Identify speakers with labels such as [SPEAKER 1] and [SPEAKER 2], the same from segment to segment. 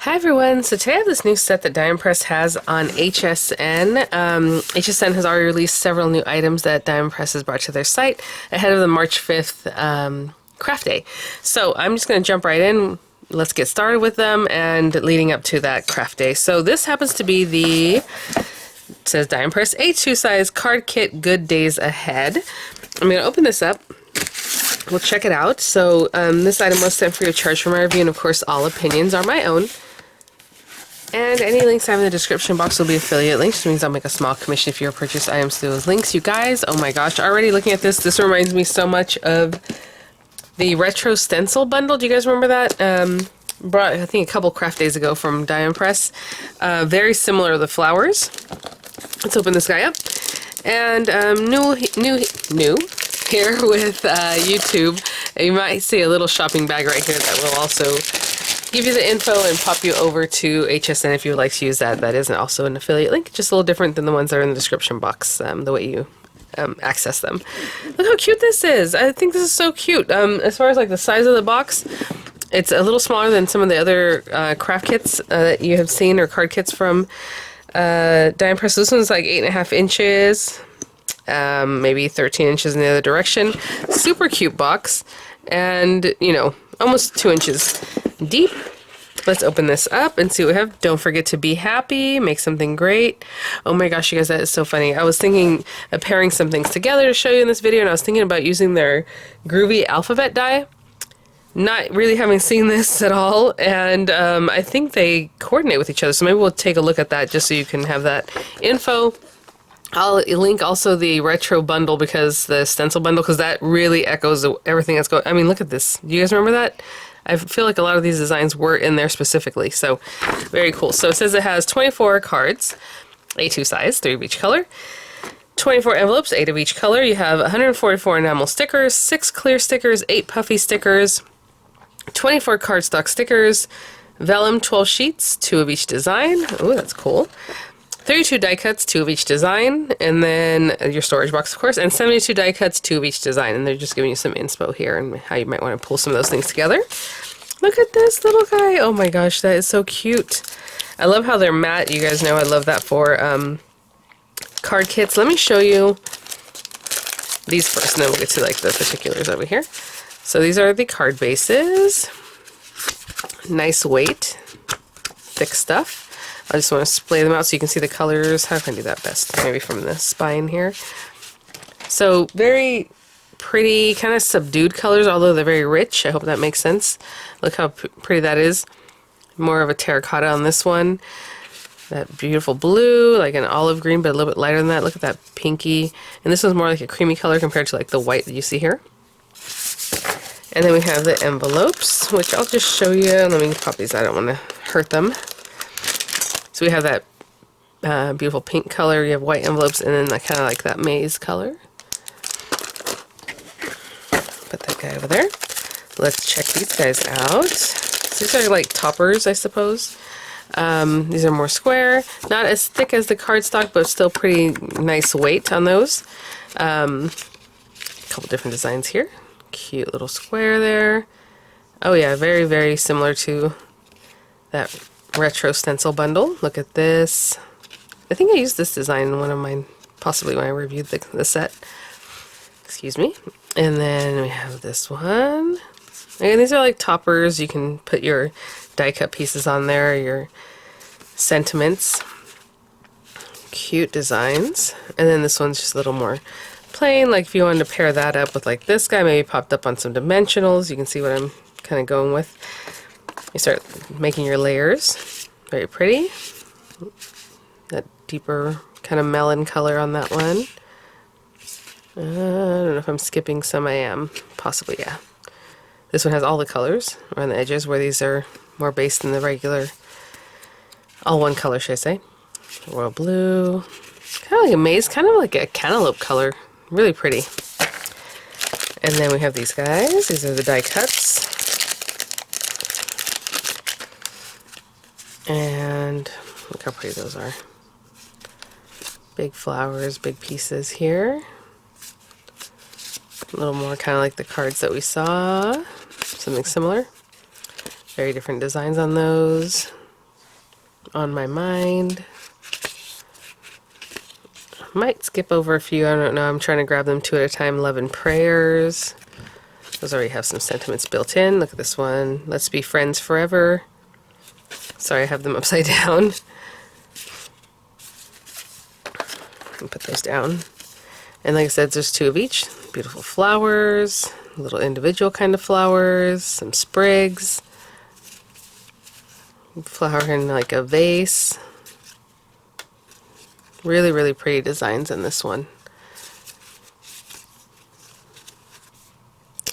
[SPEAKER 1] Hi everyone, so today I have this new set that Diamond Press has on HSN. HSN has already released several new items that Diamond Press has brought to their site ahead of the March 5th craft day. So I'm just going to jump right in. Let's get started with them and leading up to that craft day. So this happens to be it says Diamond Press A2 size card kit Good Days Ahead. I'm going to open this up. We'll check it out. So this item was sent free of charge for my review, and of course all opinions are my own. And any links I have in the description box will be affiliate links, which means I'll make a small commission if you purchase items through those links. You guys, oh my gosh, already looking at this reminds me so much of the retro stencil bundle. Do you guys remember that? Brought, I think, a couple craft days ago from Diamond Press. Very similar to the flowers. Let's open this guy up. And new here with YouTube. You might see a little shopping bag right here that will also give you the info and pop you over to HSN if you would like to use that. That is also an affiliate link, just a little different than the ones that are in the description box, the way you access them. Look how cute this is. I think this is so cute. As far as like the size of the box, it's a little smaller than some of the other craft kits that you have seen, or card kits from Diamond Press. This one's like 8.5 inches, maybe 13 inches in the other direction. Super cute box, and you know, almost 2 inches deep. Let's open this up and see what we have. Don't forget to be happy, make something great. Oh my gosh, you guys, that is so funny. I was thinking of pairing some things together to show you in this video, and I was thinking about using their groovy alphabet die. Not really having seen this at all, and I think they coordinate with each other, so maybe we'll take a look at that just so you can have that info. I'll link also the retro bundle, because the stencil bundle, because that really echoes everything that's going. I mean, look at this. Do you guys remember that? I feel like a lot of these designs were in there specifically, so very cool. So it says it has 24 cards, A2 size, 3 of each color, 24 envelopes, 8 of each color. You have 144 enamel stickers, 6 clear stickers, 8 puffy stickers, 24 cardstock stickers, vellum 12 sheets, 2 of each design. Oh, that's cool. 32 die cuts, 2 of each design, and then your storage box, of course, and 72 die cuts, 2 of each design. And they're just giving you some inspo here and how you might want to pull some of those things together. Look at this little guy. Oh my gosh, that is so cute. I love how they're matte. You guys know I love that for card kits. Let me show you these first, and then we'll get to like the particulars over here. So these are the card bases. Nice weight, thick stuff. I just want to splay them out so you can see the colors. How can I do that best? Maybe from the spine here. So very pretty, kind of subdued colors, although they're very rich. I hope that makes sense. Look how pretty that is. More of a terracotta on this one. That beautiful blue, like an olive green, but a little bit lighter than that. Look at that pinky. And this one's more like a creamy color compared to like the white that you see here. And then we have the envelopes, which I'll just show you. Let me pop these. I don't want to hurt them. So we have that beautiful pink color. You have white envelopes, and then kind of like that maize color. Put that guy over there. Let's check these guys out. So these are like toppers, I suppose. These are more square, not as thick as the cardstock, but still pretty nice weight on those. A couple different designs here. Cute little square there. Oh yeah, very, very similar to that retro stencil bundle. Look at this. I think I used this design in one of mine, possibly when I reviewed the set. Excuse me. And then we have this one. And these are like toppers. You can put your die cut pieces on there, your sentiments. Cute designs. And then this one's just a little more plain. Like if you wanted to pair that up with like this guy, maybe popped up on some dimensionals. You can see what I'm kind of going with. You start making your layers. Very pretty. That deeper kind of melon color on that one. I don't know if I'm skipping some. I am. Possibly, yeah. This one has all the colors around the edges, where these are more based in the regular, all one color, should I say. Royal blue. Kind of like a maize, kind of like a cantaloupe color. Really pretty. And then we have these guys. These are the die cuts. And look how pretty those are. Big flowers, big pieces here. A little more kind of like the cards that we saw. Something similar. Very different designs on those. on my mind. Might skip over a few, I don't know, I'm trying to grab them two at a time. Love and Prayers. Those already have some sentiments built in. Look at this one. Let's Be Friends Forever. Sorry, I have them upside down. I'll put those down. And like I said, there's two of each. Beautiful flowers, little individual kind of flowers, some sprigs. Flower in like a vase. Really, really pretty designs in this one.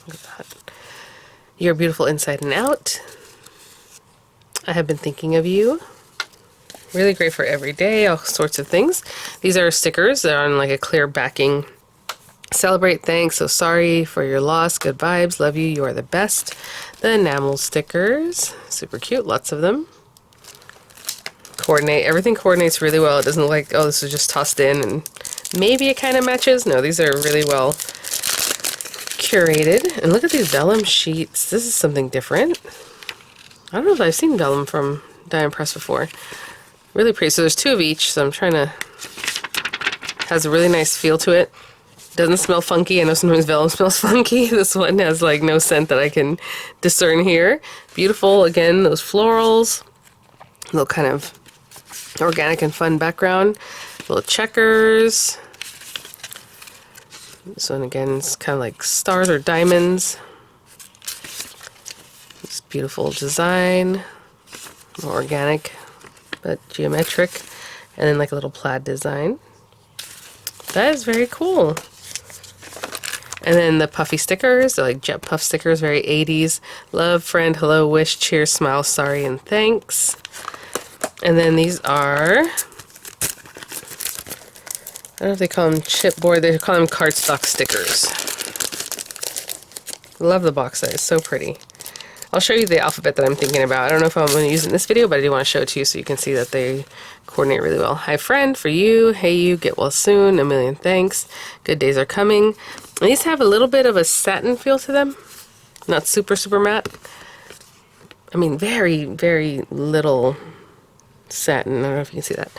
[SPEAKER 1] Look at that. You're beautiful inside and out. I have been thinking of you. Really great for every day, all sorts of things. These are stickers. They're on like a clear backing. Celebrate, thanks, so sorry for your loss, good vibes, love you, you are the best. The enamel stickers, super cute, lots of them. Coordinate, everything coordinates really well. It doesn't look like, oh, this was just tossed in and maybe it kind of matches. No, these are really well curated. And look at these vellum sheets. This is something different. I don't know if I've seen vellum from Die Press before. Really pretty. So there's two of each, so I'm trying to, has a really nice feel to it. Doesn't smell funky. I know sometimes vellum smells funky. This one has like no scent that I can discern here. Beautiful, again, those florals. Little kind of organic and fun background. Little checkers. This one again is kind of like stars or diamonds. This beautiful design. More organic, but geometric. And then like a little plaid design. That is very cool. And then the puffy stickers, they're like jet puff stickers, very 80s. Love, friend, hello, wish, cheers, smile, sorry, and thanks. And then these are, I don't know if they call them chipboard, they call them cardstock stickers. Love the box size, so pretty. I'll show you the alphabet that I'm thinking about. I don't know if I'm going to use it in this video, but I do want to show it to you so you can see that they coordinate really well. Hi friend, for you, hey you, get well soon, a million thanks, good days are coming. And these have a little bit of a satin feel to them, not super, super matte. I mean, very, very little satin. I don't know if you can see that.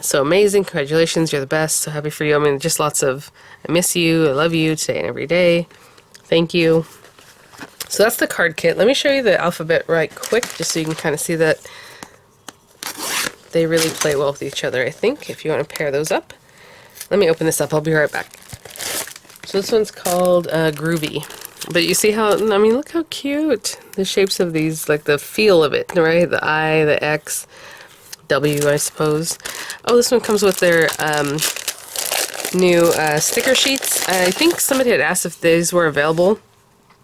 [SPEAKER 1] So amazing, congratulations, you're the best, so happy for you. I mean, just lots of, I miss you, I love you, today and every day, thank you. So that's the card kit. Let me show you the alphabet right quick, just so you can kind of see that they really play well with each other, I think, if you want to pair those up. Let me open this up, I'll be right back. So this one's called Groovy. But you see how, I mean, look how cute. The shapes of these, like the feel of it, right? The I, the X, W, I suppose. Oh, this one comes with their new sticker sheets. I think somebody had asked if these were available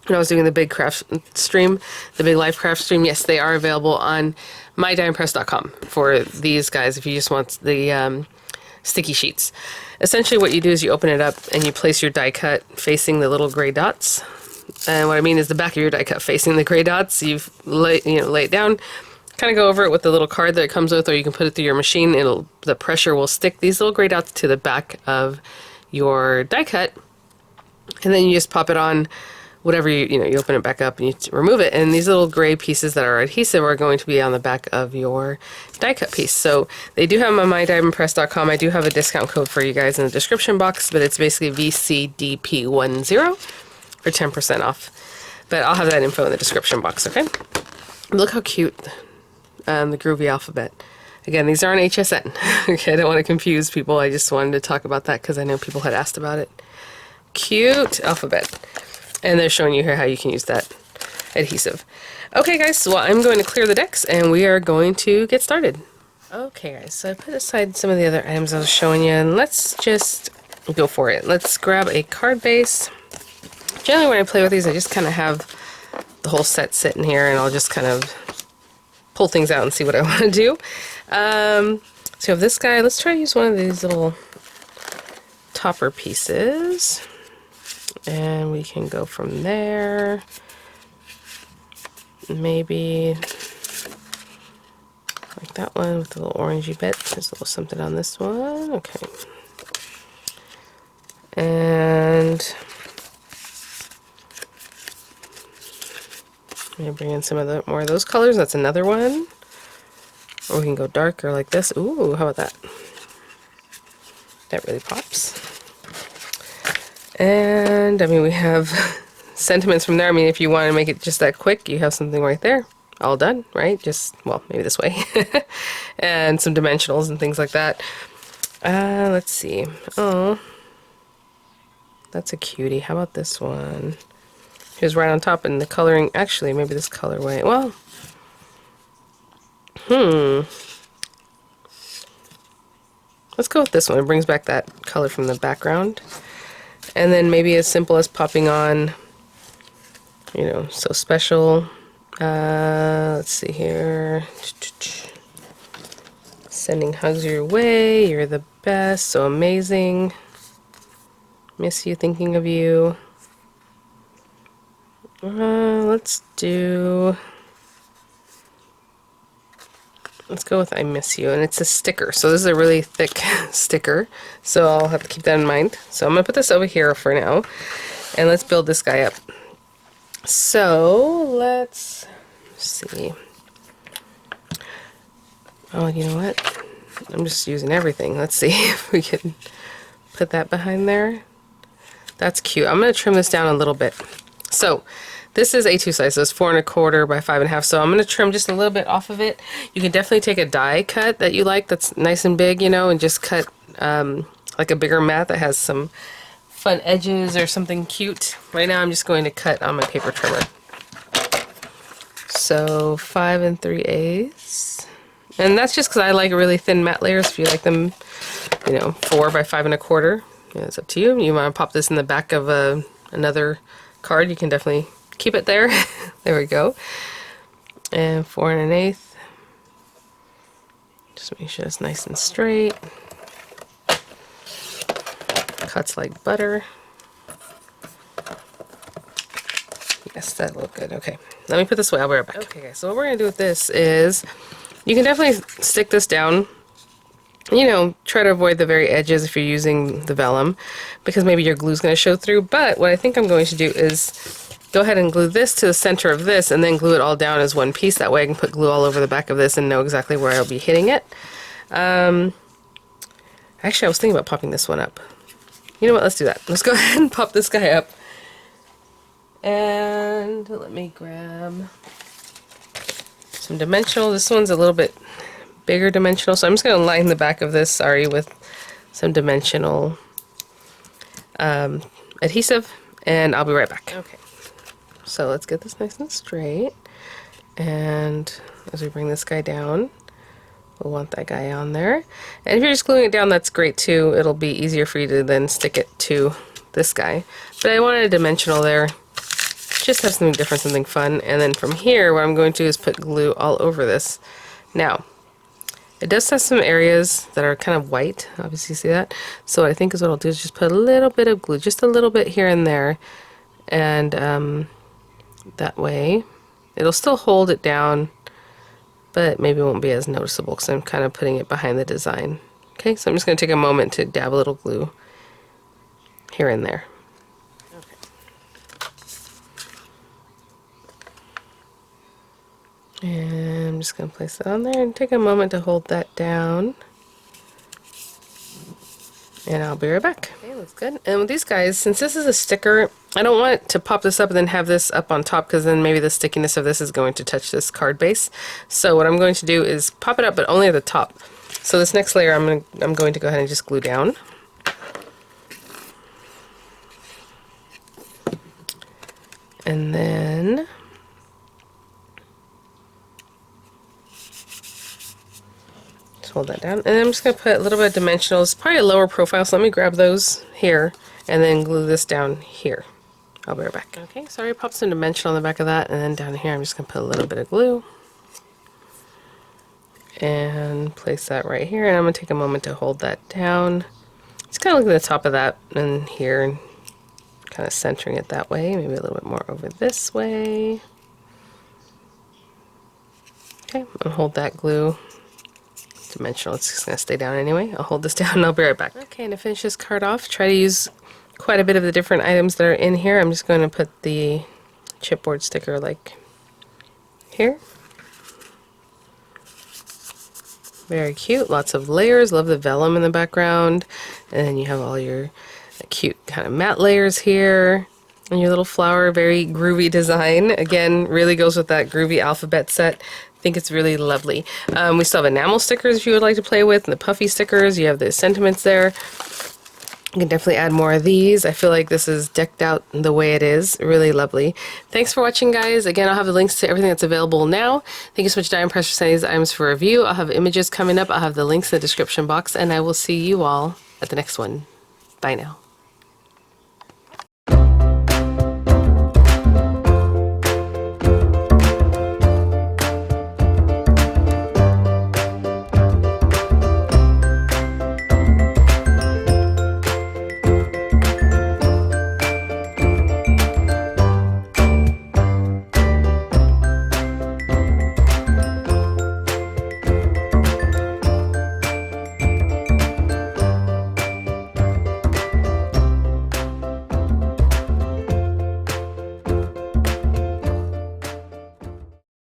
[SPEAKER 1] when I was doing the big craft stream, the big live craft stream. Yes, they are available on mydieandpress.com for these guys if you just want the sticky sheets. Essentially what you do is you open it up and you place your die cut facing the little gray dots. And what I mean is the back of your die cut facing the gray dots. You lay it down, kind of go over it with the little card that it comes with, or you can put it through your machine. The pressure will stick these little gray dots to the back of your die cut, and then you just pop it on. Whatever you open it back up and you remove it, and these little gray pieces that are adhesive are going to be on the back of your die cut piece. So they do have them on mydieandpress.com. I do have a discount code for you guys in the description box, but it's basically VCDP10 for 10% off. But I'll have that info in the description box, okay? Look how cute the Groovy alphabet. Again, these are on HSN. Okay, I don't want to confuse people. I just wanted to talk about that because I know people had asked about it. Cute alphabet. And they're showing you here how you can use that adhesive. Okay guys, so I'm going to clear the decks and we are going to get started. Okay guys, so I put aside some of the other items I was showing you and let's just go for it. Let's grab a card base. Generally when I play with these I just kind of have the whole set sitting here and I'll just kind of pull things out and see what I want to do. So you have this guy. Let's try to use one of these little topper pieces. And we can go from there. Maybe like that one with the little orangey bit. There's a little something on this one. Okay. And maybe bring in some of the more of those colors. That's another one. Or we can go darker like this. Ooh, how about that? That really pops. And I mean, we have sentiments from there. I mean, if you want to make it just that quick, you have something right there. All done, right? Just, well, maybe this way. And some dimensionals and things like that. Let's see. Oh, that's a cutie. How about this one? Here's right on top, and the coloring, actually, maybe this colorway. Well, let's go with this one. It brings back that color from the background. And then maybe as simple as popping on, you know, so special. Let's see here. Sending hugs your way. You're the best. So amazing. Miss you, thinking of you. Let's go with I miss you, and it's a sticker, so this is a really thick sticker, so I'll have to keep that in mind. So I'm gonna put this over here for now, and let's build this guy up. So let's see. Oh, you know what? I'm just using everything. Let's see if we can put that behind there. That's cute. I'm gonna trim this down a little bit. So this is A2 size, so it's 4 1/4 by 5 1/2. So I'm going to trim just a little bit off of it. You can definitely take a die cut that you like that's nice and big, you know, and just cut like a bigger mat that has some fun edges or something cute. Right now I'm just going to cut on my paper trimmer. So 5 3/8. And that's just because I like really thin matte layers. If you like them, you know, 4 by 5 1/4, yeah, it's up to you. You want to pop this in the back of another card, you can definitely keep it there. There we go. And 4 1/8. Just make sure it's nice and straight. Cuts like butter. Yes, that look good. Okay, let me put this away. I'll be right back. Okay, guys, so what we're gonna do with this is you can definitely stick this down. You know, try to avoid the very edges if you're using the vellum, because maybe your glue's going to show through. But what I think I'm going to do is go ahead and glue this to the center of this and then glue it all down as one piece. That way I can put glue all over the back of this and know exactly where I'll be hitting it. Actually, I was thinking about popping this one up. You know what? Let's do that. Let's go ahead and pop this guy up. And let me grab some dimensional. This one's a little bit bigger dimensional, so I'm just going to line the back of this, with some dimensional adhesive, and I'll be right back. Okay, so let's get this nice and straight, and as we bring this guy down, we'll want that guy on there. And if you're just gluing it down, that's great too. It'll be easier for you to then stick it to this guy. But I wanted a dimensional there, just have something different, something fun. And then from here, what I'm going to do is put glue all over this. Now, it does have some areas that are kind of white, obviously you see that. So what I think is what I'll do is just put a little bit of glue, just a little bit here and there, and that way it'll still hold it down, but maybe it won't be as noticeable because I'm kind of putting it behind the design. Okay, so I'm just going to take a moment to dab a little glue here and there. And I'm just going to place that on there and take a moment to hold that down. And I'll be right back. Okay, looks good. And with these guys, since this is a sticker, I don't want to pop this up and then have this up on top, because then maybe the stickiness of this is going to touch this card base. So what I'm going to do is pop it up, but only at the top. So this next layer I'm going to go ahead and just glue down. And then hold that down, and then I'm just going to put a little bit of dimensionals, probably a lower profile, so let me grab those here and then glue this down here. I'll be right back. Okay, so I already popped some dimensional on the back of that, and then down here I'm just going to put a little bit of glue and place that right here, and I'm going to take a moment to hold that down. Just kind of look at the top of that and here, and kind of centering it that way, maybe a little bit more over this way. Okay, I'll hold that glue. Dimensional, it's just going to stay down anyway. I'll hold this down and I'll be right back. Okay, and to finish this card off, try to use quite a bit of the different items that are in here. I'm just going to put the chipboard sticker like here. Very cute. Lots of layers. Love the vellum in the background. And then you have all your cute kind of matte layers here. And your little flower, very groovy design. Again, really goes with that groovy alphabet set. I think it's really lovely. We still have enamel stickers if you would like to play with, and the puffy stickers. You have the sentiments there. You can definitely add more of these. I feel like this is decked out the way it is. Really lovely. Thanks for watching, guys. Again, I'll have the links to everything that's available now. Thank you so much, Diamond Press, for sending these items for review. I'll have images coming up. I'll have the links in the description box, and I will see you all at the next one. Bye now.